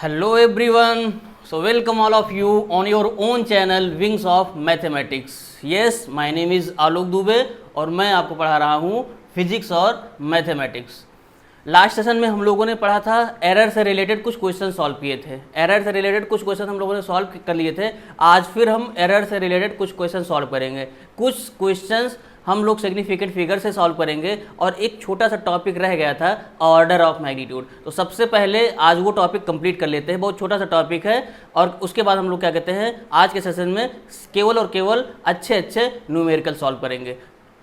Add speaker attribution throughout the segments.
Speaker 1: Hello everyone. So welcome all of you on your own channel Wings of Mathematics. Yes, my name is Alok Dubey और मैं आपको पढ़ा रहा हूँ फिजिक्स और मैथमेटिक्स। लास्ट सेशन में हम लोगों ने पढ़ा था एरर से रिलेटेड कुछ क्वेश्चन सॉल्व किए थे। एरर से रिलेटेड कुछ क्वेश्चन हम लोगों ने सॉल्व कर लिए थे। आज फिर हम एरर से रिलेटेड कुछ क्वेश्चन सॉल्व करेंगे। कुछ क्वेश्चंस हम लोग सिग्निफिकेंट फिगर से सॉल्व करेंगे और एक छोटा सा टॉपिक रह गया था ऑर्डर ऑफ मैग्नीट्यूड। तो सबसे पहले आज वो टॉपिक कंप्लीट कर लेते हैं। बहुत छोटा सा टॉपिक है और उसके बाद हम लोग क्या कहते हैं आज के सेशन में केवल और केवल अच्छे न्यूमेरिकल सॉल्व करेंगे।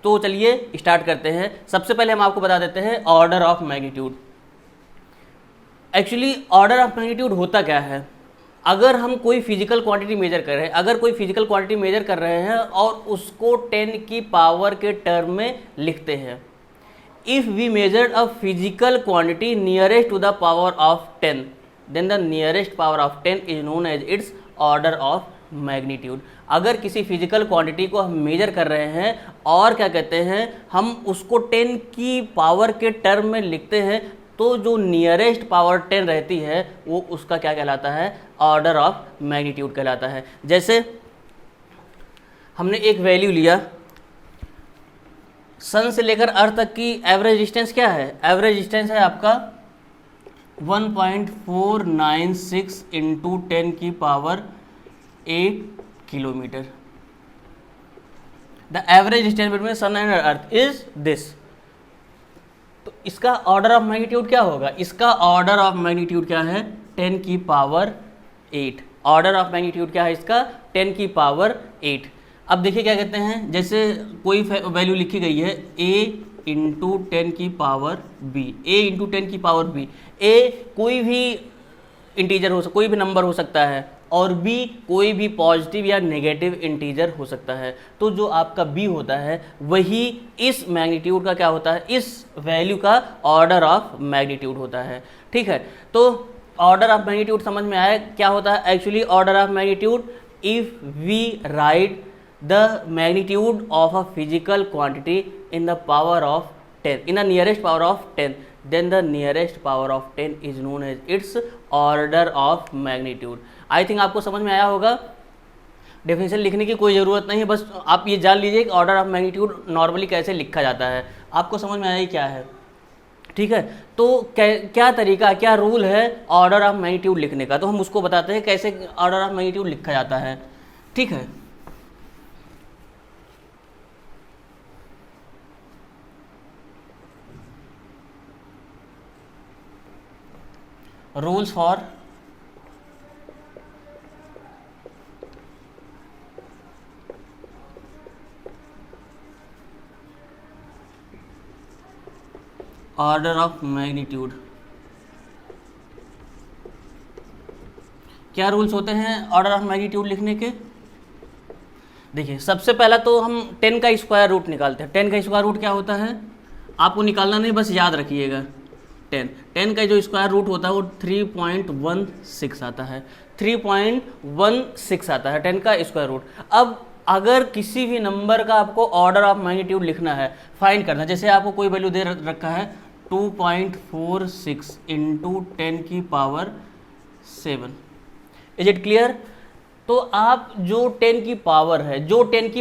Speaker 1: तो चलिए स्टार्ट करते हैं। सबसे पहले हम आपको बता देते हैं order of magnitude. Actually order of magnitude होता क्या है? अगर हम कोई फिजिकल क्वांटिटी मेजर कर रहे हैं, और उसको 10 की पावर के टर्म में लिखते हैं। If we measure a physical quantity nearest to the power of 10, then the nearest power of 10 is known as its order of magnitude. अगर किसी फिजिकल क्वांटिटी को हम मेजर कर रहे हैं और क्या कहते हैं हम उसको 10 की पावर के टर्म में लिखते हैं, तो जो नियरेस्ट पावर 10 रहती है वो उसका क्या कहलाता है? ऑर्डर ऑफ मैग्नीट्यूड कहलाता है। जैसे हमने एक वैल्यू लिया, सन से लेकर अर्थ तक की एवरेज डिस्टेंस क्या है? एवरेज डिस्टेंस है आपका 1.496 इंटू 10 की power 8 kilometre. The average distance between sun and earth is this. तो इसका ऑर्डर ऑफ मैग्नीट्यूड क्या होगा? इसका ऑर्डर ऑफ मैग्नीट्यूड क्या है? 10 की पावर 8। ऑर्डर ऑफ मैग्नीट्यूड क्या है इसका? 10 की पावर 8। अब देखिए क्या कहते हैं, जैसे कोई वैल्यू लिखी गई है a इंटू 10 की पावर b, a इंटू 10 की पावर b। a कोई भी इंटीजर हो सकता, कोई भी नंबर हो सकता है, और b कोई भी पॉजिटिव या नेगेटिव इंटीजर हो सकता है। तो जो आपका b होता है वही इस मैग्नीट्यूड का क्या होता है? इस वैल्यू का ऑर्डर ऑफ मैग्नीट्यूड होता है। ठीक है, तो ऑर्डर ऑफ मैग्नीट्यूड समझ में आया क्या होता है? Actually order of magnitude, if we write the magnitude of a physical quantity in the power of 10, in the nearest power of 10, then the nearest power of 10 is known as its order of magnitude। I think आपको समझ में आया होगा। Definition लिखने की कोई ज़रूरत नहीं है, बस आप ये जान लीजिए कि ऑर्डर ऑफ मैग्नीट्यूड नॉर्मली कैसे लिखा जाता है। आपको समझ में आया ही क्या है? ठीक है, तो क्या तरीका, क्या रूल है ऑर्डर ऑफ मैग्नीट्यूड लिखने का? तो हम उसको बताते हैं कैसे ऑर्डर ऑफ मैग्नीट्यूड लिखा जाता है। ठीक है, rules for order of magnitude. क्या रूल्स होते हैं ऑर्डर ऑफ मैग्नीट्यूड लिखने के? देखिए, सबसे पहला तो हम 10 का स्क्वायर रूट निकालते हैं। 10 का स्क्वायर रूट क्या होता है? आपको निकालना नहीं, बस याद रखिएगा। 10 का जो स्क्वायर रूट होता है वो 3.16 आता है। 3.16 आता है 10 का स्क्वायर रूट। अब अगर किसी भी नंबर का आपको ऑर्डर ऑफ मैग्नीट्यूड लिखना है, फाइंड करना है, जैसे आपको कोई वैल्यू दे रखा है 2.46 इंटू 10 की पावर 7। Is it clear? तो आप जो 10 की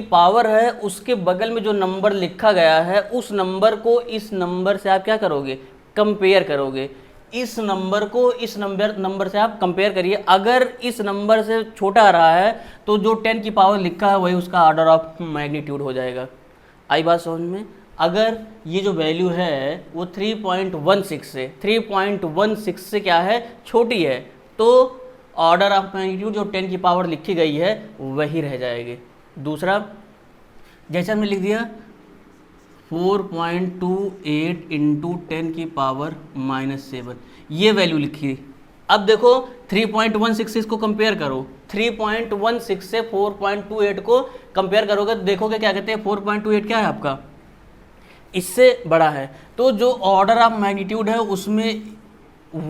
Speaker 1: पावर है उसके बगल में जो नंबर लिखा गया है उस नंबर को इस नंबर से आप क्या करोगे? कंपेयर करोगे। इस नंबर को इस नंबर से आप कंपेयर करिए। अगर इस नंबर से छोटा आ रहा है तो जो 10 की पावर लिखा है वही उसका ऑर्डर ऑफ मैग्नीट्यूड हो जाएगा। आई बात समझ में? अगर ये जो वैल्यू है वो 3.16 से क्या है? छोटी है, तो ऑर्डर ऑफ मैग्नीट्यूड जो 10 की पावर लिखी गई है वही रह जाएगी। दूसरा, जैसे हमने लिख दिया 4.28 इंटू 10 की पावर -7, ये वैल्यू लिखी। अब देखो 3.16 को कंपेयर करो, 3.16 से 4.28 को कंपेयर करोगे तो देखोगे क्या कहते हैं 4.28 क्या है आपका? इससे बड़ा है। तो जो ऑर्डर ऑफ मैग्नीट्यूड है उसमें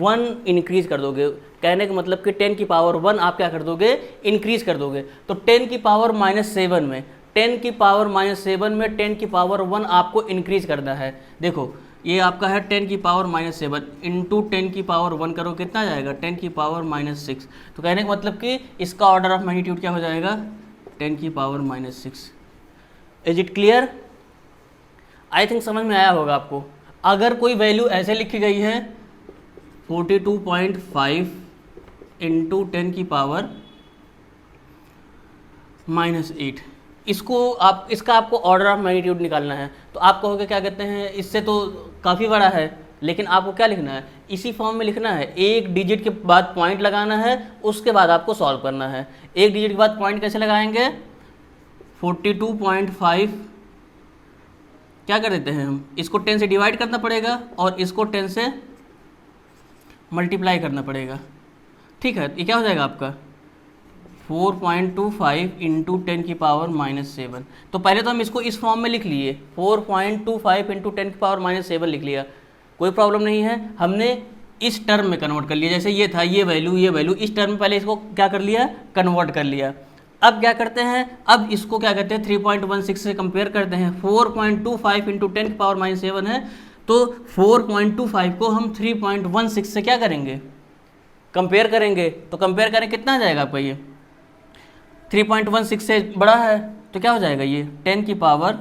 Speaker 1: 1 इंक्रीज कर दोगे। कहने का मतलब कि 10 की पावर 1 आप क्या कर दोगे? इंक्रीज कर दोगे। तो 10 की पावर -7 में 10 की पावर -7 में 10 की पावर 1 आपको इंक्रीज करना है। देखो ये आपका है 10 की पावर -7 इंटू 10 की पावर 1 करो, कितना जाएगा 10 की पावर -6। तो कहने का मतलब कि इसका ऑर्डर ऑफ मैग्नीट्यूड क्या हो जाएगा 10 की power -6। Is it clear? I think समझ में आया होगा आपको। अगर कोई वैल्यू ऐसे लिखी गई है 42.5 इंटू 10 की पावर -8, इसका आपको ऑर्डर ऑफ मैग्नीट्यूड निकालना है। तो आप कहोगे क्या कहते हैं इससे तो काफ़ी बड़ा है, लेकिन आपको क्या लिखना है, इसी फॉर्म में लिखना है। एक डिजिट के बाद पॉइंट लगाना है, उसके बाद आपको सॉल्व करना है। एक डिजिट के बाद पॉइंट कैसे लगाएंगे, 42.5 क्या कर देते हैं हम, इसको 10 से डिवाइड करना पड़ेगा और इसको 10 से मल्टीप्लाई करना पड़ेगा। ठीक है, ये क्या हो जाएगा आपका 4.25 इंटू 10 की पावर -7। तो पहले तो हम इसको इस फॉर्म में लिख लिए, 4.25 इंटू 10 की पावर -7 लिख लिया, कोई प्रॉब्लम नहीं है। हमने इस टर्म में कन्वर्ट कर लिया, जैसे ये था ये वैल्यू इस टर्म में पहले इसको क्या कर लिया, कन्वर्ट कर लिया। अब क्या करते हैं, अब इसको क्या करते हैं 3.16 से कंपेयर करते हैं। 4.25 इंटू 10 की पावर -7 है, तो 4.25 को हम 3.16 से क्या करेंगे, कंपेयर करेंगे। तो कंपेयर करें कितना आ जाएगा आपका, ये 3.16 से बड़ा है, तो क्या हो जाएगा ये 10 की पावर,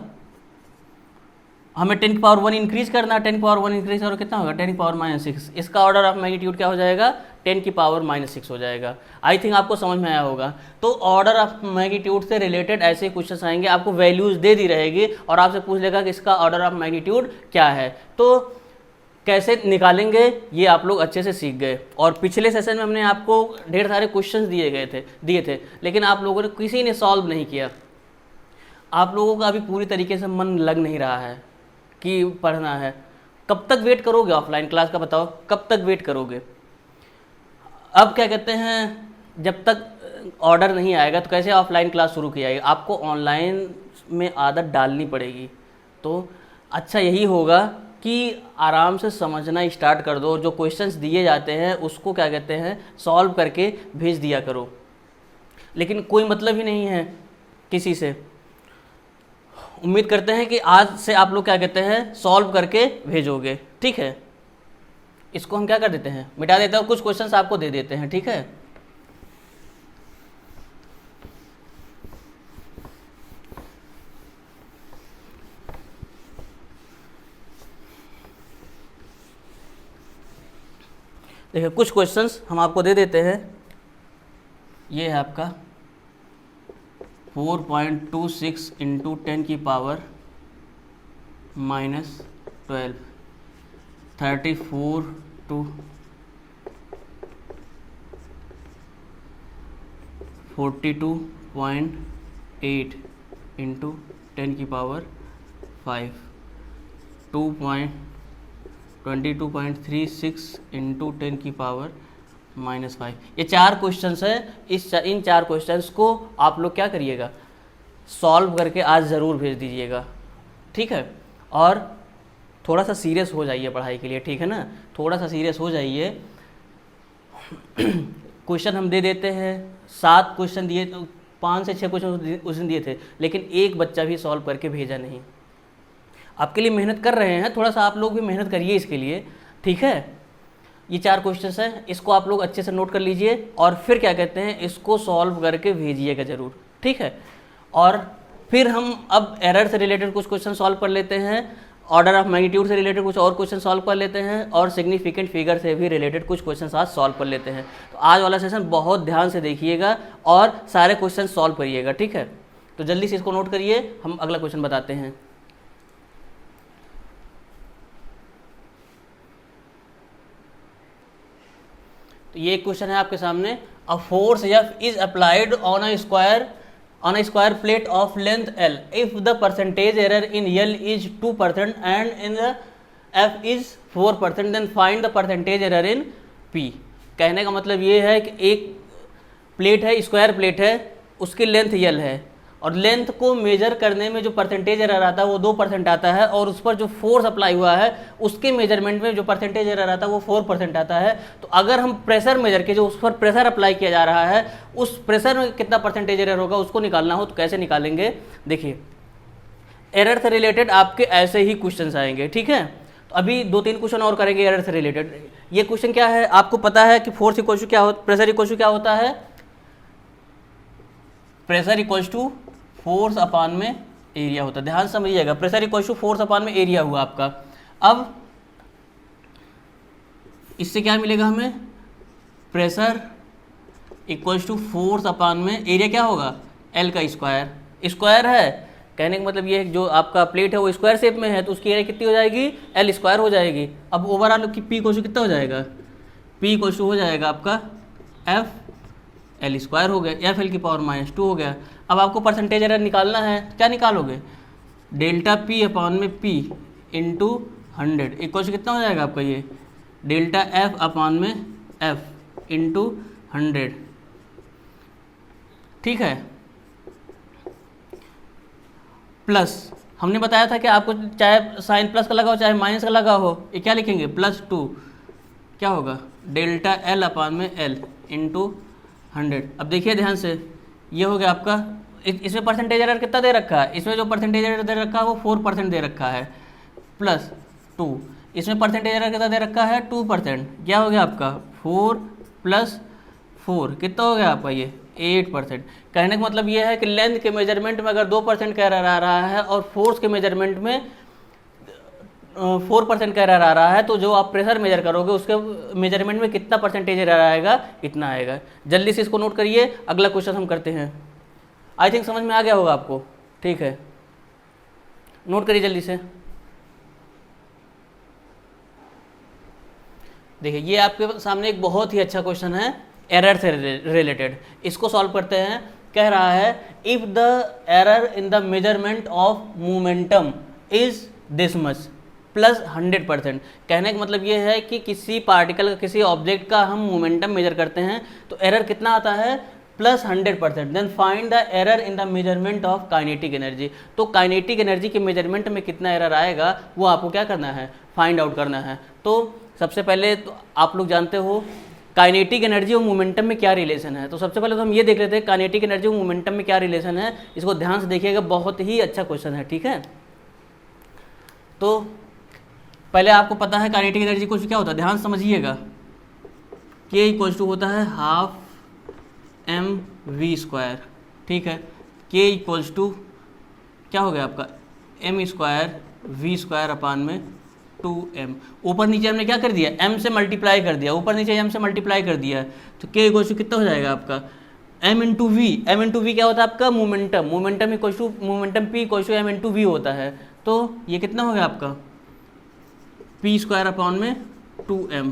Speaker 1: हमें 10 की पावर 1 इंक्रीज करना है, 10 की पावर 1 इंक्रीज करो कितना होगा 10 की पावर -6। इसका ऑर्डर ऑफ मैग्नीट्यूड क्या हो जाएगा 10 की पावर -6 हो जाएगा। आई थिंक आपको समझ में आया होगा। तो ऑर्डर ऑफ मैग्नीट्यूड से रिलेटेड ऐसे क्वेश्चन आएंगे, आपको वैल्यूज दे दी रहेगी और आपसे पूछ लेगा कि इसका ऑर्डर ऑफ मैग्नीट्यूड क्या है। तो कैसे निकालेंगे ये आप लोग अच्छे से सीख गए। और पिछले सेशन में हमने आपको ढेर सारे क्वेश्चंस दिए थे, लेकिन आप लोगों ने किसी ने सॉल्व नहीं किया। आप लोगों का अभी पूरी तरीके से मन लग नहीं रहा है कि पढ़ना है। कब तक वेट करोगे ऑफलाइन क्लास का, बताओ कब तक वेट करोगे। अब क्या कहते हैं, जब तक ऑर्डर नहीं आएगा तो कैसे ऑफलाइन क्लास शुरू की जाएगी, आपको ऑनलाइन में आदत डालनी पड़ेगी। तो अच्छा यही होगा कि आराम से समझना स्टार्ट कर दो, जो क्वेश्चंस दिए जाते हैं उसको क्या कहते हैं सॉल्व करके भेज दिया करो। लेकिन कोई मतलब ही नहीं है किसी से। उम्मीद करते हैं कि आज से आप लोग क्या कहते हैं सॉल्व करके भेजोगे। ठीक है, इसको हम क्या कर देते हैं मिटा देते हैं, कुछ क्वेश्चंस आपको दे देते हैं। ठीक है, देखिए कुछ क्वेश्चंस हम आपको दे देते हैं। ये है आपका 4.26 इंटू 10 की पावर -12, 34 to 42.8 इंटू 10 की पावर 5, 22.36 इंटू 10 की पावर -5। ये चार क्वेश्चंस है। इन चार क्वेश्चंस को आप लोग क्या करिएगा सॉल्व करके आज ज़रूर भेज दीजिएगा। ठीक है, और थोड़ा सा सीरियस हो जाइए पढ़ाई के लिए। ठीक है ना, थोड़ा सा सीरियस हो जाइए। क्वेश्चन हम दे देते हैं, 7 क्वेश्चन दिए, 5 से 6 क्वेश्चन उस दिन दिए थे, लेकिन एक बच्चा भी सॉल्व करके भेजा नहीं। आपके लिए मेहनत कर रहे हैं, थोड़ा सा आप लोग भी मेहनत करिए इसके लिए। ठीक है, ये 4 क्वेश्चंस हैं, इसको आप लोग अच्छे से नोट कर लीजिए और फिर क्या कहते हैं इसको सॉल्व करके भेजिएगा ज़रूर। ठीक है, और फिर हम अब एरर से रिलेटेड कुछ क्वेश्चन सॉल्व कर लेते हैं, ऑर्डर ऑफ मैग्नीट्यूड से रिलेटेड कुछ और क्वेश्चन सॉल्व कर लेते हैं, और सिग्निफिकेंट फिगर से भी रिलेटेड कुछ क्वेश्चन आज सॉल्व कर लेते हैं। तो आज वाला सेशन बहुत ध्यान से देखिएगा और सारे क्वेश्चन सॉल्व करिएगा। ठीक है, तो जल्दी से इसको नोट करिए, हम अगला क्वेश्चन बताते हैं। तो ये क्वेश्चन है आपके सामने, a force F is applied on a square plate of length L if the percentage error in L is 2% and in the F is 4%, then find the percentage error in P। कहने का मतलब ये है कि एक plate है, square plate है, उसकी लेंथ L है और लेंथ को मेजर करने में जो परसेंटेज एरर आता है वो 2% आता है, और उस पर जो फोर्स अप्लाई हुआ है उसके मेजरमेंट में जो परसेंटेज एरर आता है वो 4% आता है। तो अगर हम प्रेशर मेजर के जो उस पर प्रेशर अप्लाई किया जा रहा है उस प्रेशर में कितना परसेंटेज एरर होगा उसको निकालना हो तो कैसे निकालेंगे। देखिए एरर से रिलेटेड आपके ऐसे ही क्वेश्चन आएंगे। ठीक है, तो अभी 2-3 क्वेश्चन और करेंगे एरर से रिलेटेड। ये क्वेश्चन क्या है, आपको पता है कि फोर्स इक्वल टू क्या होता, प्रेशर इक्वल टू क्या होता है, pressure equal to force upon में एरिया होता है। ध्यान समझिएगा, pressure equal to force upon में एरिया हुआ आपका। अब इससे क्या मिलेगा हमें, pressure equals to force upon में एरिया क्या होगा, एल का स्क्वायर। स्क्वायर है, कहने का मतलब ये है जो आपका प्लेट है वो स्क्वायर शेप में है, तो उसकी एरिया कितनी हो जाएगी, एल स्क्वायर हो जाएगी। अब ओवरऑल की पी इक्वल्स टू कितना हो जाएगा, पी इक्वल्स टू हो जाएगा आपका एफ एल स्क्वायर हो गया, एफ एल की पावर -2 हो गया। अब आपको परसेंटेज एरर निकालना है, क्या निकालोगे, डेल्टा पी अपान में पी इंटू 100 इक्वल्स कितना हो जाएगा आपका, ये डेल्टा एफ अपान में एफ इंटू 100, ठीक है। प्लस हमने बताया था कि आपको चाहे साइन प्लस का लगा हो चाहे माइनस का लगा हो, ये क्या लिखेंगे, +2 क्या होगा, डेल्टा एल अपान में एल इंटू 100। अब देखिए ध्यान से, ये हो गया आपका, इसमें परसेंटेज एरर कितना दे रखा है, इसमें जो परसेंटेज एरर दे रखा है वो 4% दे रखा है, +2, इसमें परसेंटेज एरर कितना दे रखा है 2%, क्या हो गया आपका 4 + 4 कितना हो गया आपका ये 8%। कहने का मतलब ये है कि लेंथ के मेजरमेंट में अगर 2% का एरर आ रहा है और फोर्स के मेजरमेंट में 4% का एरर आ रहा है, तो जो आप प्रेशर मेजर करोगे उसके मेजरमेंट में कितना परसेंटेज एरर आएगा, इतना आएगा। जल्दी से इसको नोट करिए, अगला क्वेश्चन हम करते हैं। आई थिंक समझ में आ गया होगा आपको, ठीक है, नोट करिए जल्दी से। देखिए ये आपके सामने एक बहुत ही अच्छा क्वेश्चन है एरर से रिलेटेड, इसको सॉल्व करते हैं। कह रहा है if the error in the measurement of momentum is this much +100%। कहने का मतलब ये है कि किसी पार्टिकल का, किसी ऑब्जेक्ट का हम मोमेंटम मेजर करते हैं तो एरर कितना आता है +100%। Then find the error in the measurement of kinetic energy. तो काइनेटिक एनर्जी के मेजरमेंट में कितना एरर आएगा वो आपको क्या करना है, फाइंड आउट करना है। तो सबसे पहले तो आप लोग जानते हो काइनेटिक एनर्जी और मोमेंटम में क्या रिलेशन है। तो सबसे पहले तो हम ये देख लेते हैं काइनेटिक एनर्जी और मोमेंटम में क्या रिलेशन है। इसको ध्यान से देखिएगा, बहुत ही अच्छा क्वेश्चन है, ठीक है। तो पहले आपको पता है काइनेटिक एनर्जी कुछ क्या होता है, ध्यान समझिएगा। K इक्वल्स टू होता है ½ mv², ठीक है। K इक्वल्स टू क्या हो गया आपका m² v² अपान में 2m। ऊपर नीचे हमने क्या कर दिया, m से मल्टीप्लाई कर दिया, ऊपर नीचे m से मल्टीप्लाई कर दिया, तो K इक्वल्स टू कितना हो जाएगा आपका m into V. m into V क्या होता है आपका momentum, momentum equals to momentum P equals to m into V होता है। तो ये कितना हो गया आपका p² अपान में 2m,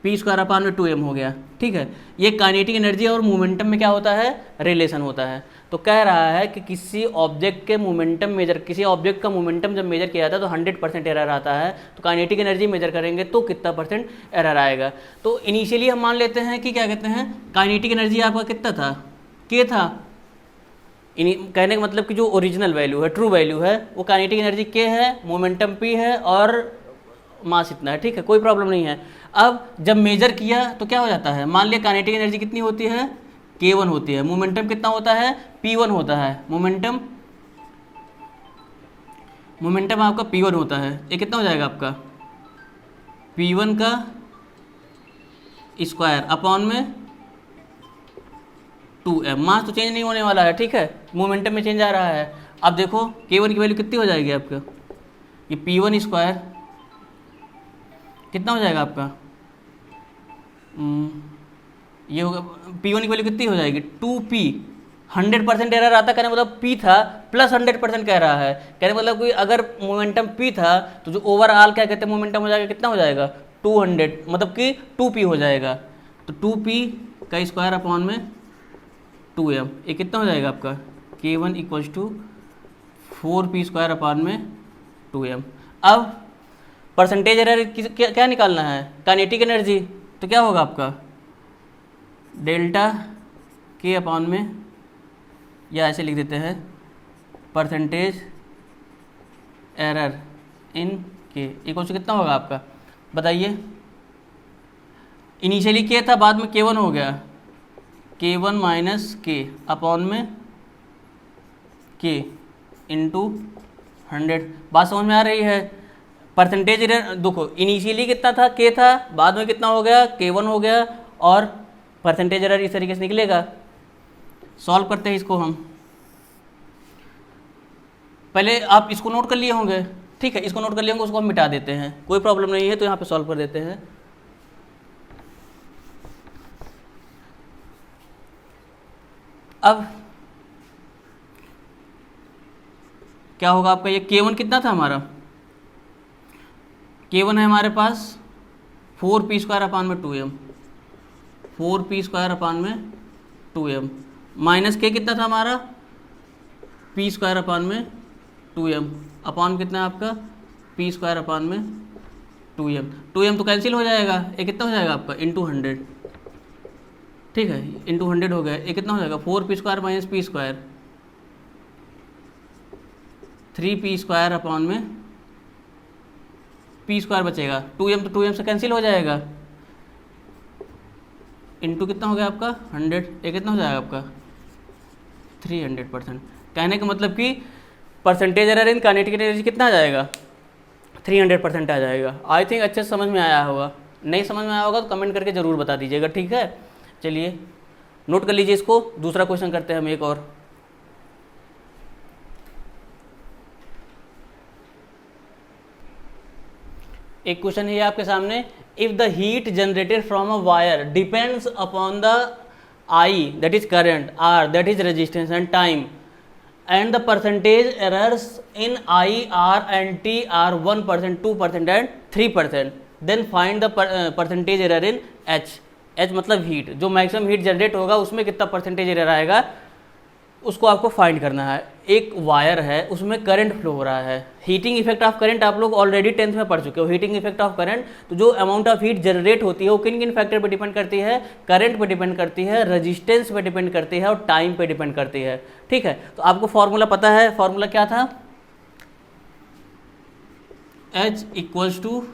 Speaker 1: p² अपान में 2m हो गया, ठीक है। ये काइनेटिक एनर्जी और मोमेंटम में क्या होता है, रिलेशन होता है। तो कह रहा है कि किसी ऑब्जेक्ट के मोमेंटम मेजर, किसी ऑब्जेक्ट का मोमेंटम जब मेजर किया जाता है तो 100% एरर आता है, तो काइनेटिक एनर्जी मेजर करेंगे तो कितना % एरर आएगा। तो इनिशियली हम मान लेते हैं कि क्या कहते हैं, काइनेटिक एनर्जी आपका कितना था, K था। कहने का मतलब कि जो ओरिजिनल वैल्यू है, ट्रू वैल्यू है, वो काइनेटिक एनर्जी K है, मोमेंटम P है और मास इतना है, ठीक है, कोई प्रॉब्लम नहीं है। अब जब मेजर किया तो क्या हो जाता है, मान लिया काइनेटिक एनर्जी कितनी होती है, K1 होती है, मोमेंटम कितना होता है, P1 होता है, मोमेंटम आपका P1 होता है। ये कितना हो जाएगा आपका P1 का स्क्वायर अपॉन में 2m। मास तो चेंज नहीं होने वाला है, ठीक है, मोमेंटम में चेंज आ रहा है। अब देखो K1 की वैल्यू कितनी हो जाएगी आपका, ये P1² कितना हो जाएगा आपका, ये होगा P1 की वैल्यू कितनी हो जाएगी 2p। 100% एरर आता, कहने मतलब P था +100% कह रहा है, कहने मतलब कोई अगर मोमेंटम P था तो जो ओवरऑल क्या कहते हैं मोमेंटम हो जाएगा, कितना हो जाएगा 200, मतलब कि 2p हो जाएगा। तो 2p का स्क्वायर अपॉन में 2m, ये कितना हो जाएगा आपका K1 equals to 4p² upon में 2m। अब परसेंटेज एरर क्या निकालना है, काइनेटिक एनर्जी, तो क्या होगा आपका डेल्टा K अपॉन में, या ऐसे लिख देते हैं percentage error in K equal to कितना होगा आपका, बताइए। इनिशियली K था, बाद में K1 हो गया, K1 माइनस K अपॉन में K इंटू 100। बात समझ में आ रही है। परसेंटेज एरर देखो, इनिशियली कितना था, के था, बाद में कितना हो गया, K1 हो गया, और परसेंटेज एरर इस तरीके से निकलेगा। सॉल्व करते हैं इसको हम। पहले आप इसको नोट कर लिए होंगे, ठीक है, इसको नोट कर लिए होंगे, उसको हम मिटा देते हैं, कोई प्रॉब्लम नहीं है। तो यहाँ पे सॉल्व कर देते हैं। अब क्या होगा आपका, ये K1 कितना था हमारा, K1 है हमारे पास 4p² अपान में 2m, 4p² अपान में 2m, माइनस K कितना था हमारा, p² अपान में 2m, अपान कितना है आपका, p² अपान में 2m। 2m तो कैंसिल हो जाएगा, ये कितना हो जाएगा आपका, इंटू 100, ठीक है, इंटू 100 हो गया। ये कितना हो जाएगा, 4p² माइनस p², 3p² अपान में p² बचेगा। 2m तो 2m से कैंसिल हो जाएगा, इंटू कितना हो गया आपका 100, ये कितना हो जाएगा आपका 300%। कहने का मतलब कि percentage error in kinetic energy कितना आ जाएगा, 300% आ जाएगा। आई थिंक अच्छे से समझ में आया होगा, नहीं समझ में आया होगा तो कमेंट करके ज़रूर बता दीजिएगा, ठीक है। चलिए नोट कर लीजिए इसको, दूसरा क्वेश्चन करते हैं हम एक और। एक क्वेश्चन है आपके सामने, if the heat generated from a wire depends upon the I that is current, R that is resistance and time, and the percentage errors in I, R and T are 1%, 2% and 3%, then find the percentage error in H। H मतलब heat, जो maximum heat generate होगा उसमें कितना percentage error आएगा, उसको आपको find करना है। एक वायर है, उसमें करंट फ्लो हो रहा है, हीटिंग इफेक्ट ऑफ करंट आप लोग ऑलरेडी 10th में पढ़ चुके हो। हीटिंग इफेक्ट ऑफ करंट, तो जो अमाउंट ऑफ हीट जनरेट होती है वो किन किन फैक्टर पे डिपेंड करती है, करंट पे डिपेंड करती है, रेजिस्टेंस पे डिपेंड करती है और टाइम पे डिपेंड करती है, ठीक है। तो आपको फॉर्मूला पता है, फॉर्मूला क्या था, H equals to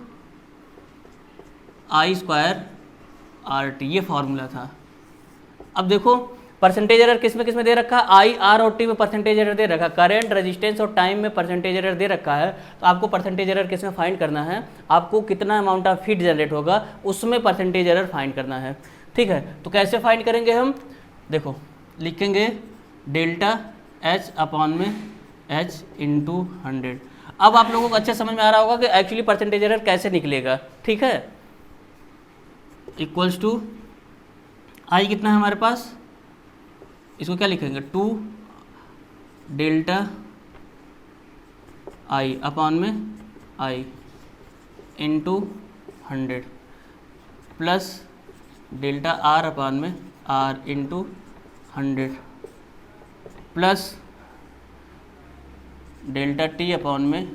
Speaker 1: I² RT, ये फॉर्मूला था। अब देखो परसेंटेज एरर किस में दे रखा है, आई, आर और टी में परसेंटेज एरर दे रखा, करंट, रेजिस्टेंस और टाइम में परसेंटेज एरर दे रखा है। तो आपको परसेंटेज एरर किस में फाइंड करना है, आपको कितना अमाउंट ऑफ हीट जनरेट होगा उसमें परसेंटेज एरर फाइंड करना है, ठीक है। तो कैसे फाइंड करेंगे हम, देखो लिखेंगे डेल्टा H अपान में H इंटू 100। अब आप लोगों को अच्छे समझ में आ रहा होगा कि एक्चुअली परसेंटेज एरर कैसे निकलेगा, ठीक है। इक्वल्स टू आई कितना है हमारे पास, इसको क्या लिखेंगे, 2 डेल्टा आई अपान में I into 100 plus delta R upon में R into 100 plus delta T upon में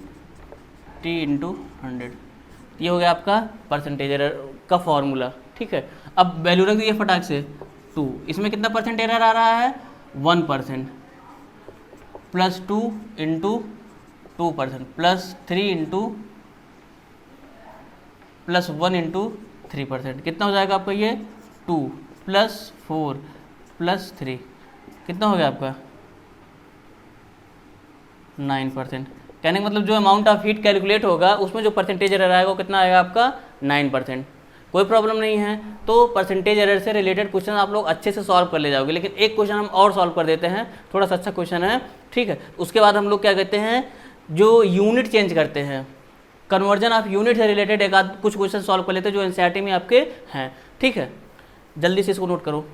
Speaker 1: टी इंटू 100। ये हो गया आपका परसेंटेज एरर का फॉर्मूला, ठीक है। अब वैल्यू रख दीजिए फटाक से, 2, इसमें कितना परसेंट एरर आ रहा है, 1%, plus 2 into 2%, plus 3 into plus 1 into 3%, कितना हो जाएगा आपका ये 2 प्लस 4 प्लस 3, कितना हो गया आपका 9%। कहने का मतलब जो अमाउंट ऑफ हीट कैलकुलेट होगा उसमें जो परसेंटेज एरर आएगा वो कितना आएगा आपका 9%। कोई प्रॉब्लम नहीं है। तो परसेंटेज एरर से रिलेटेड क्वेश्चन आप लोग अच्छे से सॉल्व कर ले जाओगे। लेकिन एक क्वेश्चन हम और सॉल्व कर देते हैं, थोड़ा सा अच्छा क्वेश्चन है, ठीक है। उसके बाद हम लोग क्या कहते हैं, जो यूनिट चेंज करते हैं, कन्वर्जन ऑफ यूनिट से रिलेटेड एक आध कुछ क्वेश्चन सॉल्व कर लेते हैं जो एनसीईआरटी में आपके हैं, ठीक है। जल्दी से इसको नोट करो।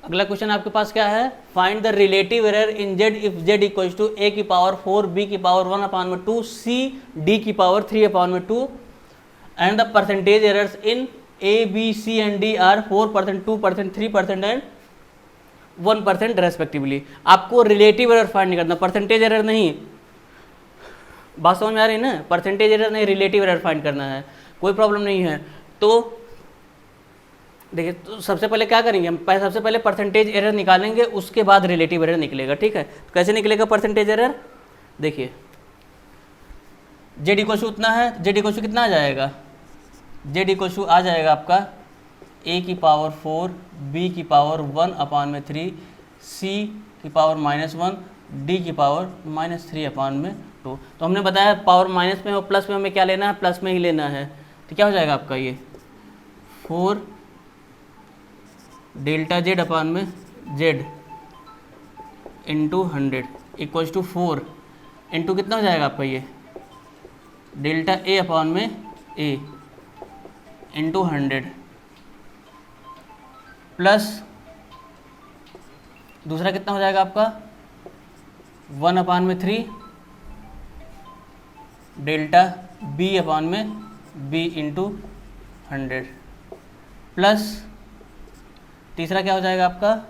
Speaker 1: अगला क्वेश्चन आपके पास क्या है, find the relative error in Z if Z equals to A की पावर 4 बी की पावर 1 अपान में 2 सी डी की पावर 3 अपान में 2 and the percentage errors in A B C and D are 4%, 2%, 3% and 1% respectively. आपको relative error find नहीं करना, percentage error नहीं, बात समझ में आ रही है ना, परसेंटेज एरर नहीं, रिलेटिव एरर फाइंड करना है, कोई प्रॉब्लम नहीं है। तो देखिए, तो सबसे पहले क्या करेंगे हम, सबसे पहले परसेंटेज एरर निकालेंगे, उसके बाद रिलेटिव एरर निकलेगा, ठीक है। तो कैसे निकलेगा परसेंटेज एरर, देखिए जेड इक्वल टू उतना है, जेड इक्वल टू कितना आ जाएगा, जेड इक्वल टू आ जाएगा आपका ए की पावर 4 बी की पावर 1 अपान में 3 सी की पावर -1 d की पावर -3/2। तो हमने बताया पावर माइनस में और प्लस में हमें क्या लेना है, प्लस में ही लेना है। तो क्या हो जाएगा आपका ये 4 डेल्टा जेड अपान में Z into 100 equals to 4 into कितना हो जाएगा आपका ये डेल्टा ए अपान में ए इंटू 100 प्लस दूसरा कितना हो जाएगा आपका 1/3 डेल्टा बी अपान में बी इंटू 100 प्लस तीसरा क्या हो जाएगा आपका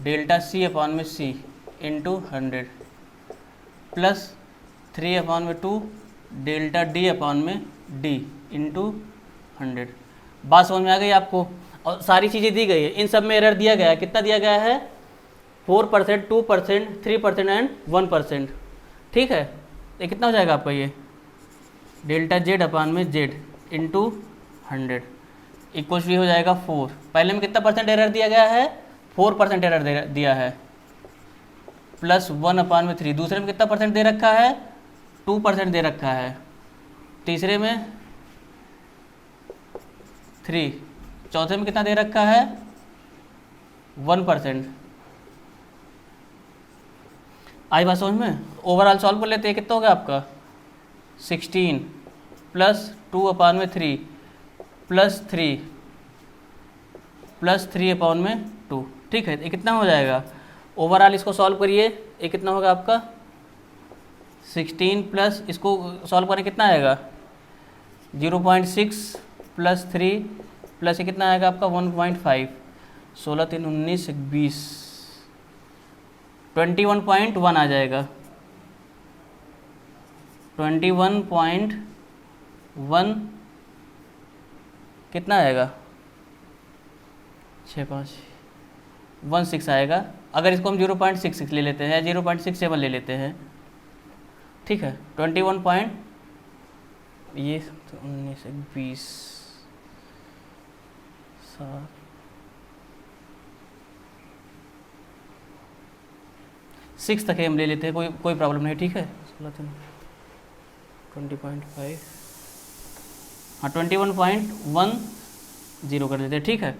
Speaker 1: डेल्टा सी अपान में सी इंटू 100 प्लस 3/2 डेल्टा डी अपान में डी इंटू 100। बात समझ में आ गई आपको? और सारी चीज़ें दी गई है, इन सब में एरर दिया गया है। कितना दिया गया है 4%, 2%, 3% एंड 1%। ठीक है, ये कितना हो जाएगा आपका ये डेल्टा जेड अपान में जेड इंटू 100 इक्वल्स हो जाएगा 4। पहले में कितना परसेंट एरर दिया गया है 4% एरर दिया है प्लस 1/3। दूसरे में कितना परसेंट दे रखा है 2% दे रखा है। तीसरे में 3। चौथे में कितना दे रखा है 1%। आई बात समझ में? ओवरऑल सॉल्व कर लेते हैं। कितना हो गया आपका 16 प्लस 2/3 प्लस 3 प्लस 3/2। ठीक है, ये कितना हो जाएगा ओवरऑल? इसको सॉल्व करिए, ये कितना होगा आपका 16 प्लस इसको सॉल्व करें कितना आएगा 0.6 प्लस 3 प्लस ये कितना आएगा आपका 1.5। 16 3 19 20 21.1 आ जाएगा। 21.1 कितना आएगा 6.5 आएगा। अगर इसको हम 0.66 ले लेते हैं, 0.67 ले लेते हैं, ठीक है 21 ये 19 20 7 6 तक हम ले लेते हैं, कोई प्रॉब्लम नहीं। ठीक है 20.5 हाँ 21.10 कर देते हैं। ठीक है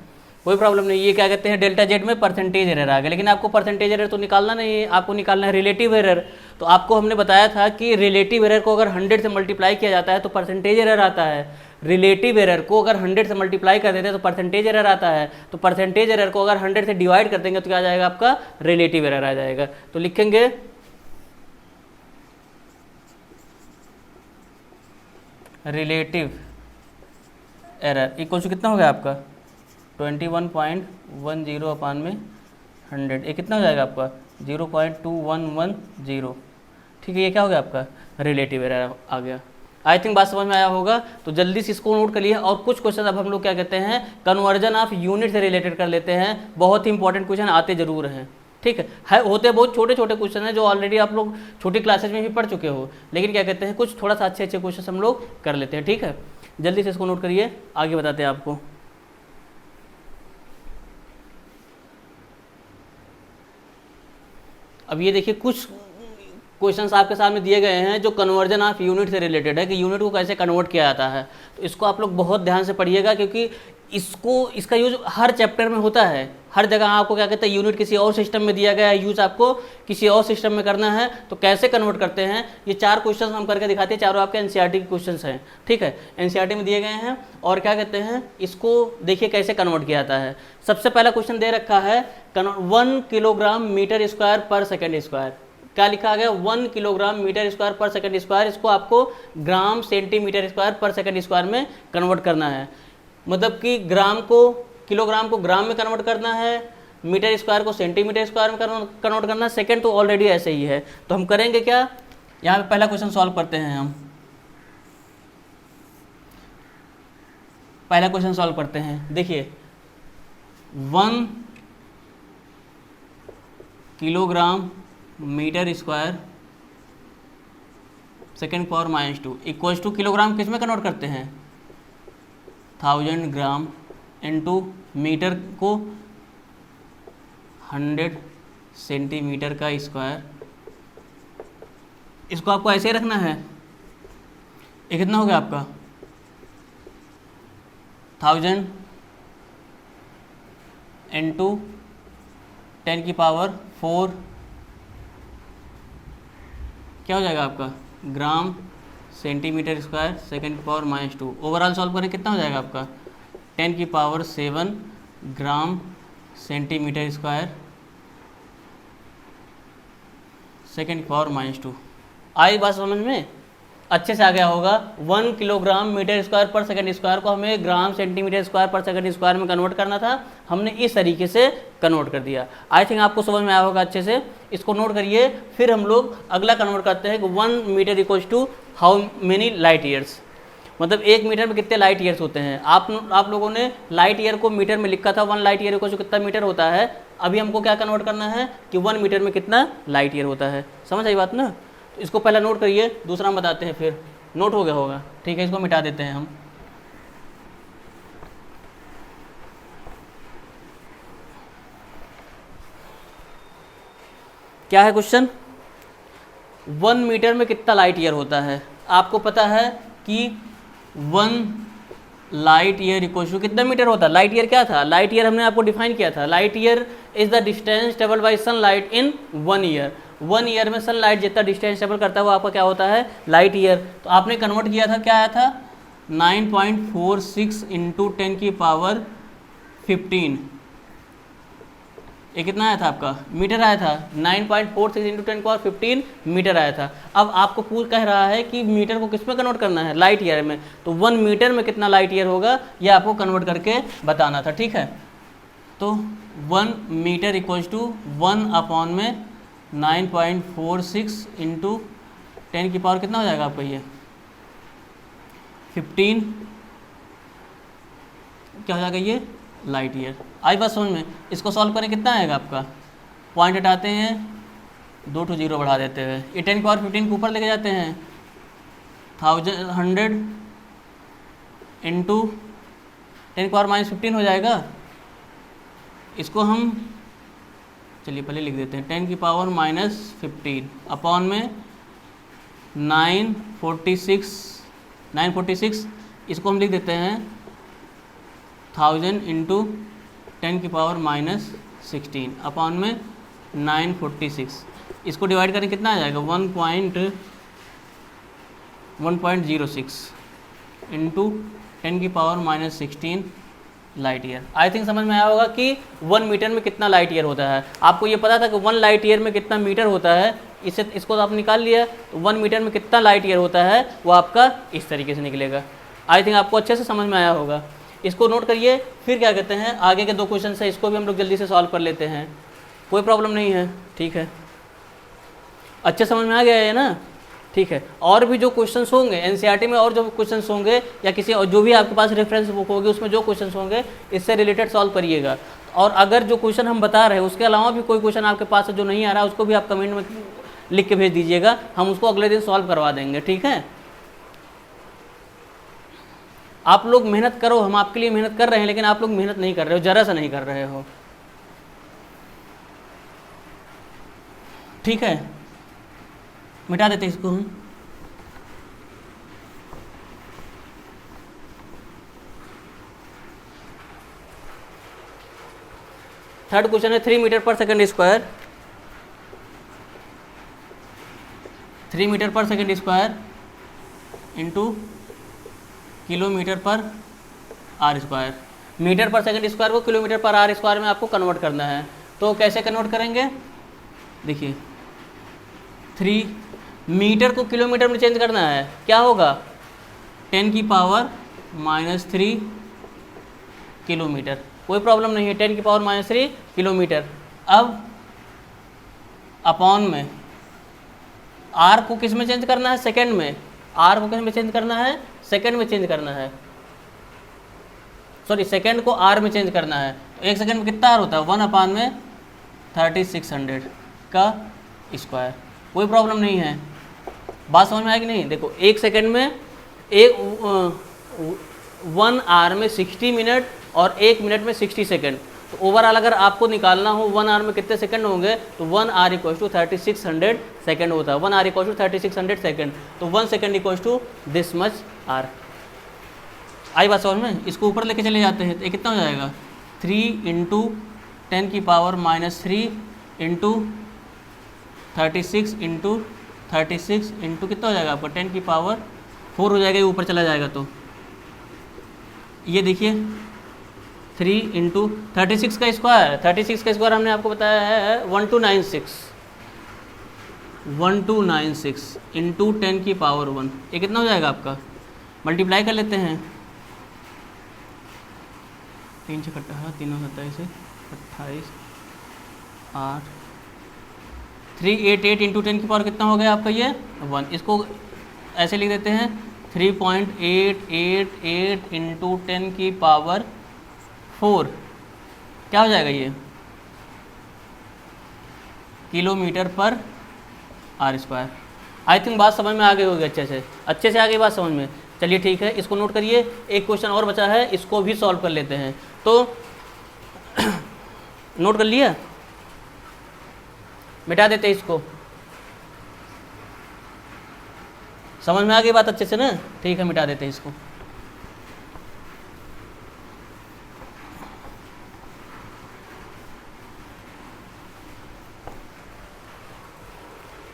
Speaker 1: कोई प्रॉब्लम नहीं। ये क्या कहते हैं डेल्टा जेड में परसेंटेज एरर आ गया, लेकिन आपको परसेंटेज एरर तो निकालना नहीं है, आपको निकालना है रिलेटिव एरर। तो आपको हमने बताया था कि रिलेटिव एरर को अगर 100 से मल्टीप्लाई किया जाता है तो परसेंटेज एरर आता है। रिलेटिव एरर को अगर 100 से मल्टीप्लाई कर देते हैं तो परसेंटेज एरर आता है। तो परसेंटेज एरर को अगर 100 से डिवाइड कर देंगे तो क्या आ जाएगा आपका रिलेटिव एरर आ जाएगा। तो लिखेंगे रिलेटिव एरर इक्वल टू कितना हो गया आपका 21.10/100। ये कितना हो जाएगा आपका 0.2110। ठीक है, ये क्या हो गया आपका रिलेटिव एरर आ गया। आई थिंक बात समझ में आया होगा। तो जल्दी से इसको नोट कर लिए। और कुछ क्वेश्चन अब हम लोग क्या कहते हैं कन्वर्जन ऑफ यूनिट से रिलेटेड कर लेते हैं। बहुत ही इंपॉर्टेंट क्वेश्चन आते जरूर हैं। ठीक है होते बहुत छोटे छोटे क्वेश्चन हैं जो ऑलरेडी आप लोग छोटी क्लासेज में भी पढ़ चुके हो, लेकिन क्या कहते हैं कुछ थोड़ा सा अच्छे क्वेश्चन हम लोग कर लेते हैं। ठीक है, जल्दी से इसको नोट करिए, आगे बताते हैं आपको। अब ये देखिए कुछ क्वेश्चंस आपके सामने दिए गए हैं जो कन्वर्जन ऑफ यूनिट से रिलेटेड है कि यूनिट को कैसे कन्वर्ट किया जाता है। तो इसको आप लोग बहुत ध्यान से पढ़िएगा, क्योंकि इसका यूज हर चैप्टर में होता है। हर जगह आपको क्या कहते हैं यूनिट किसी और सिस्टम में दिया गया है, यूज आपको किसी और सिस्टम में करना है, तो कैसे कन्वर्ट करते हैं ये 4 क्वेश्चन हम करके दिखाते हैं। चारों आपके एनसीईआरटी के क्वेश्चन हैं। ठीक है, एनसीईआरटी में दिए गए हैं और क्या कहते हैं इसको देखिए कैसे कन्वर्ट किया जाता है। सबसे पहला क्वेश्चन दे रखा है 1 किलोग्राम मीटर स्क्वायर पर सेकेंड स्क्वायर। क्या लिखा गया 1 किलोग्राम मीटर स्क्वायर पर सेकेंड स्क्वायर। इसको आपको ग्राम सेंटीमीटर स्क्वायर पर सेकेंड स्क्वायर में कन्वर्ट करना है। मतलब कि किलोग्राम को ग्राम में कन्वर्ट करना है, मीटर स्क्वायर को सेंटीमीटर स्क्वायर में कन्वर्ट करना है। सेकेंड तो ऑलरेडी ऐसे ही है। तो हम करेंगे क्या, यहाँ पे पहला क्वेश्चन सॉल्व करते हैं। हम पहला क्वेश्चन सॉल्व करते हैं। देखिए 1 kilogram metre square second power -2 equals to kilogram किस में कन्वर्ट करते हैं 1000 ग्राम इनटू मीटर को 100 सेंटीमीटर का स्क्वायर। इसको आपको ऐसे ही रखना है। ये कितना हो गया आपका 1000 इंटू 10 की पावर 4 क्या हो जाएगा आपका ग्राम सेंटीमीटर स्क्वायर सेकेंड की पावर -2। ओवरऑल सॉल्व करें कितना हो जाएगा आपका 10 की power 7 gram centimetre square second की पावर -2। आई बात समझ में अच्छे से आ गया होगा। 1 किलोग्राम मीटर स्क्वायर पर सेकंड स्क्वायर को हमें ग्राम सेंटीमीटर स्क्वायर पर सेकंड स्क्वायर में कन्वर्ट करना था, हमने इस तरीके से कन्वर्ट कर दिया। आई थिंक आपको समझ में आया होगा अच्छे से। इसको नोट करिए। फिर हम लोग अगला कन्वर्ट करते हैं कि 1 metre equals to how many light years, मतलब 1 मीटर में कितने लाइट ईयर्स होते हैं। आप लोगों ने लाइट ईयर को मीटर में लिखा था, 1 लाइट ईयर इक्वल्स टू कितना मीटर होता है। अभी हमको क्या कन्वर्ट करना है कि 1 मीटर में कितना लाइट ईयर होता है। समझ आई बात ना। तो इसको पहला नोट करिए, दूसरा हम बताते हैं। फिर नोट हो गया होगा, ठीक है। इसको मिटा देते हैं हम। क्या है क्वेश्चन, 1 मीटर में कितना लाइट ईयर होता है। आपको पता है कि 1 लाइट ईयर इक्वल टू कितना मीटर होता है। लाइट ईयर क्या था, लाइट ईयर हमने आपको डिफाइन किया था। Light year is the distance travelled by sunlight in 1 year. 1 year में सनलाइट जितना डिस्टेंस ट्रेवल करता है वो आपका क्या होता है लाइट ईयर। तो आपने कन्वर्ट किया था, क्या आया था 9.46 इंटू 10 की पावर 15। ये कितना आया था आपका मीटर आया था। 9.46 इंटू 10 की पावर 15 मीटर आया था। अब आपको पूछ कह रहा है कि मीटर को किस में कन्वर्ट करना है, लाइट ईयर में। तो 1 मीटर में कितना लाइट ईयर होगा ये आपको कन्वर्ट करके बताना था, ठीक है। तो 1 मीटर इक्वल्स टू 1 अपॉन में 9.46 इंटू 10 की पावर कितना हो जाएगा आपका ये 15 क्या हो जाएगा ये लाइट ईयर। आई बात समझ में। इसको सॉल्व करें कितना आएगा आपका, पॉइंट हटाते हैं 2 to 0 बढ़ा देते हैं। ये 10 की पावर 15 को ऊपर लेके जाते हैं 100 इंटू 10 की पावर -15 हो जाएगा। इसको हम चलिए पहले लिख देते हैं 10 की पावर -15 अपॉन में 946 इसको हम लिख देते हैं 1000 इंटू 10 की पावर -16 अपॉन में 946। इसको डिवाइड करें कितना आ जाएगा 1.06 इंटू 10 की power -16 light year. I think समझ में आया होगा कि 1 मीटर में कितना लाइट ईयर होता है। आपको ये पता था कि 1 लाइट ईयर में कितना मीटर होता है, इसको तो आप निकाल लिया। तो 1 मीटर में कितना लाइट ईयर होता है वो आपका इस तरीके से निकलेगा। आई थिंक आपको अच्छे से समझ में आया होगा। इसको नोट करिए। फिर क्या कहते हैं आगे के 2 क्वेश्चन है, इसको भी हम लोग जल्दी से सॉल्व कर लेते हैं, कोई प्रॉब्लम नहीं है, ठीक है। अच्छे समझ में आ गया है ना, ठीक है। और भी जो क्वेश्चंस होंगे एनसीईआरटी में, और जो क्वेश्चंस होंगे या किसी और जो भी आपके पास रेफरेंस बुक होगी उसमें जो क्वेश्चंस होंगे इससे रिलेटेड सॉल्व करिएगा। और अगर जो क्वेश्चन हम बता रहे हैं उसके अलावा भी कोई क्वेश्चन आपके पास जो नहीं आ रहा है उसको भी आप कमेंट में लिख के भेज दीजिएगा, हम उसको अगले दिन सॉल्व करवा देंगे, ठीक है। आप लोग मेहनत करो, हम आपके लिए मेहनत कर रहे हैं, लेकिन आप लोग मेहनत नहीं कर रहे हो, जरा सा नहीं कर रहे हो, ठीक है। मिटा देते इसको हम। थर्ड क्वेश्चन है 3 मीटर पर सेकंड स्क्वायर, 3 मीटर पर सेकंड स्क्वायर इंटू किलोमीटर पर आर स्क्वायर। मीटर पर सेकंड स्क्वायर को किलोमीटर पर आर स्क्वायर में आपको कन्वर्ट करना है। तो कैसे कन्वर्ट करेंगे, देखिए 3 मीटर को किलोमीटर में चेंज करना है, क्या होगा 10 की पावर -3 किलोमीटर, कोई प्रॉब्लम नहीं है, 10 की पावर -3 किलोमीटर। अब अपॉन में आर को किस में चेंज करना है, सेकंड में। आर को किस में चेंज करना है, सेकंड में चेंज करना है, सॉरी सेकंड को आर में चेंज करना है। तो 1 सेकंड में कितना आर होता है 1 अपॉन में 3600 का स्क्वायर, कोई प्रॉब्लम नहीं है। बात समझ में आएगी नहीं। देखो 1 सेकंड में 1 आर में 60 मिनट और 1 मिनट में 60 सेकंड, तो ओवरऑल अगर आपको निकालना हो 1 आवर में कितने सेकंड होंगे, तो 1 आवर इक्वल टू 3600 सेकंड होता है। 1 आवर इक्वल टू 3600 सेकंड, तो 1 second equal to this much R. आई बात समझ में? इसको ऊपर लेके चले जाते हैं तो ये कितना हो जाएगा, 3 इंटू 10 की पावर -3 इंटू 36 इंटू 36 इंटू कितना हो जाएगा आपका 10 की पावर 4 हो जाएगा, ये ऊपर चला जाएगा। तो ये देखिए 3 इंटू 36 का स्क्वायर, 36 का स्क्वायर हमने आपको बताया है 1296 इंटू 10 की पावर 1, ये कितना हो जाएगा आपका, मल्टीप्लाई कर लेते हैं। 3 से 3 27 28 8 388 इंटू 10 की पावर कितना हो गया आपका, ये 1। इसको ऐसे लिख देते हैं 3.888 इंटू 10 की पावर 4, क्या हो जाएगा ये, किलोमीटर पर आर स्क्वायर। आई थिंक बात समझ में आ गई होगी, अच्छे से आ गई बात समझ में। चलिए ठीक है, इसको नोट करिए। एक क्वेश्चन और बचा है, इसको भी सॉल्व कर लेते हैं। तो नोट कर लिया, मिटा देते हैं इसको। समझ में आ गई बात अच्छे से ना? ठीक है, मिटा देते हैं इसको।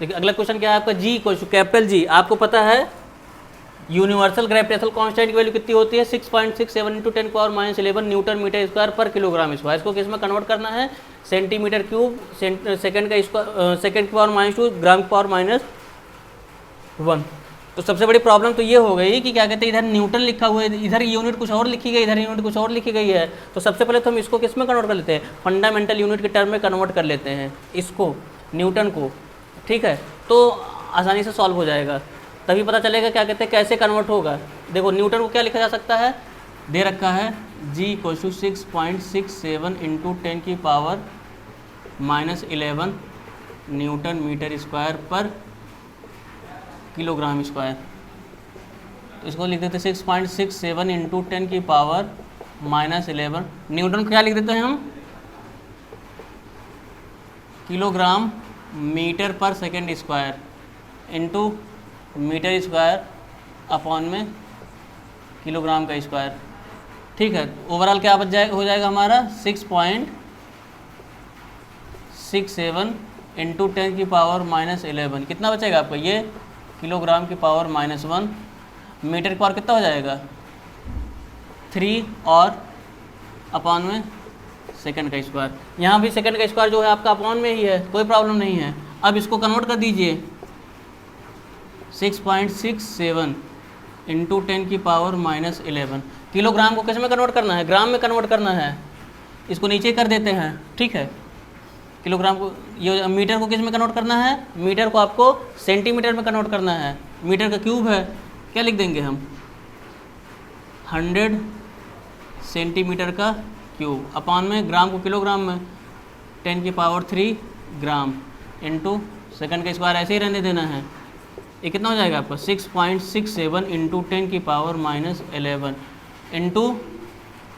Speaker 1: देखिए अगला क्वेश्चन क्या है आपका, जी कैपिटल जी। आपको पता है यूनिवर्सल ग्रेविटेशनल कांस्टेंट की वैल्यू कितनी होती है, 6.67 into 10 power -11 newton metre square per kilogram square. इसको किस में कन्वर्ट करना है, सेंटीमीटर क्यूब, सेकंड का स्क्वायर, सेकंड की पावर -2, ग्राम की पावर -1। तो सबसे बड़ी प्रॉब्लम तो ये हो गई कि क्या कहते हैं, इधर न्यूटन लिखा हुआ है, इधर यूनिट कुछ और लिखी गई, इधर यूनिट कुछ और लिखी गई है। तो सबसे पहले तो हम इसको किस में कन्वर्ट कर लेते हैं, फंडामेंटल यूनिट के टर्म में कन्वर्ट कर लेते हैं इसको, न्यूटन को। ठीक है, तो आसानी से सॉल्व हो जाएगा, तभी पता चलेगा क्या कहते हैं कैसे कन्वर्ट होगा। देखो न्यूटन को क्या लिखा जा सकता है, दे रखा है G = 6.67 इंटू 10 की power -11 newton metre square per kilogram square. तो इसको लिख देते 6.67 इंटू 10 की पावर -11, न्यूटन को क्या लिख देते हैं हम, kilogram metre per second square into metre square upon में किलोग्राम का स्क्वायर। ठीक है, ओवरऑल क्या बच जाएगा, हो जाएगा हमारा 6.67 इंटू 10 की पावर -11, कितना बचेगा आपका, ये किलोग्राम की पावर -1, मीटर की पावर कितना हो जाएगा 3 और अपॉन में सेकंड का स्क्वायर। यहाँ भी सेकंड का स्क्वायर जो है आपका अपॉन में ही है, कोई प्रॉब्लम नहीं है। अब इसको कन्वर्ट कर दीजिए, 6.67 इंटू 10 की पावर -11, किलोग्राम को किस में कन्वर्ट करना है, ग्राम में कन्वर्ट करना है। इसको नीचे कर देते हैं, ठीक है। किलोग्राम को, ये मीटर को किस में कन्वर्ट करना है, मीटर को आपको सेंटीमीटर में कन्वर्ट करना है। मीटर का क्यूब है, क्या लिख देंगे हम, 100 सेंटीमीटर का क्यूब अपॉन में ग्राम को किलोग्राम में 10 की पावर 3 ग्राम इंटू सेकंड का स्क्वायर ऐसे ही रहने देना है। ये कितना हो जाएगा आपका 6.67 इंटू 10 की पावर -11 इंटू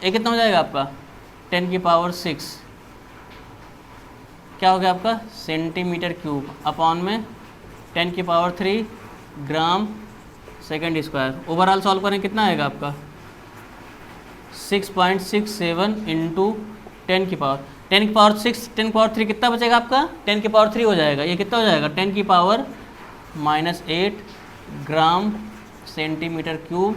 Speaker 1: ये कितना हो जाएगा आपका 10 की पावर 6, क्या हो गया आपका सेंटीमीटर क्यूब अपॉन में 10 की power 3 gram second square. Overall solve करें कितना आएगा आपका 6.67 इंटू 10 की पावर 6, 10 की पावर 3 कितना बचेगा आपका 10 की पावर 3 हो जाएगा। ये कितना हो जाएगा 10 की power -8 gram centimetre cube,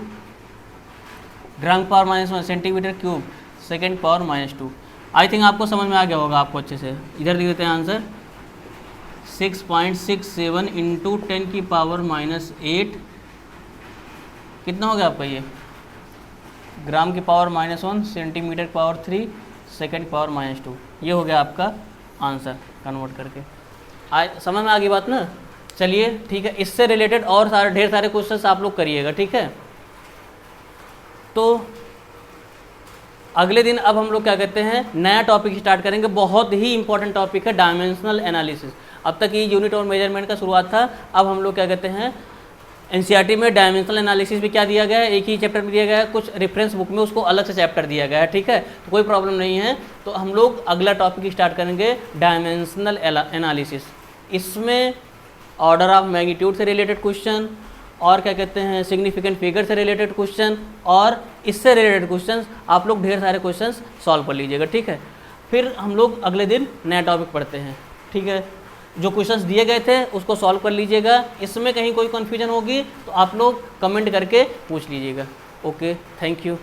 Speaker 1: gram power -1 centimetre cube second power -2। I think आपको समझ में आ गया होगा आपको अच्छे से। इधर लिख देते हैं आंसर 6.67 इंटू 10 की पावर -8 कितना हो गया आपका ये ग्राम की पावर -1 सेंटीमीटर की पावर 3 सेकेंड पावर -2। ये हो गया आपका आंसर कन्वर्ट करके। समझ में आ गई बात ना। चलिए ठीक है, इससे रिलेटेड और ढेर सारे क्वेश्चंस आप लोग करिएगा, ठीक है। तो अगले दिन अब हम लोग क्या कहते हैं नया टॉपिक स्टार्ट करेंगे। बहुत ही इंपॉर्टेंट टॉपिक है डायमेंशनल एनालिसिस। अब तक ये यूनिट और मेजरमेंट का शुरुआत था, अब हम लोग क्या कहते हैं एनसीईआरटी में डायमेंशनल एनालिसिस भी क्या दिया गया है, एक ही चैप्टर में दिया गया है, कुछ रेफरेंस बुक में उसको अलग से चैप्टर दिया गया है, ठीक है, तो कोई प्रॉब्लम नहीं है। तो हम लोग अगला टॉपिक स्टार्ट करेंगे डायमेंशनल एनालिसिस। इसमें ऑर्डर ऑफ मैग्नीट्यूड से रिलेटेड क्वेश्चन और क्या कहते हैं सिग्निफिकेंट फिगर से रिलेटेड क्वेश्चन और इससे रिलेटेड क्वेश्चन आप लोग ढेर सारे क्वेश्चन सॉल्व कर लीजिएगा, ठीक है। फिर हम लोग अगले दिन नया टॉपिक पढ़ते हैं, ठीक है। जो क्वेश्चंस दिए गए थे उसको सॉल्व कर लीजिएगा, इसमें कहीं कोई कन्फ्यूजन होगी तो आप लोग कमेंट करके पूछ लीजिएगा। Okay, thank you.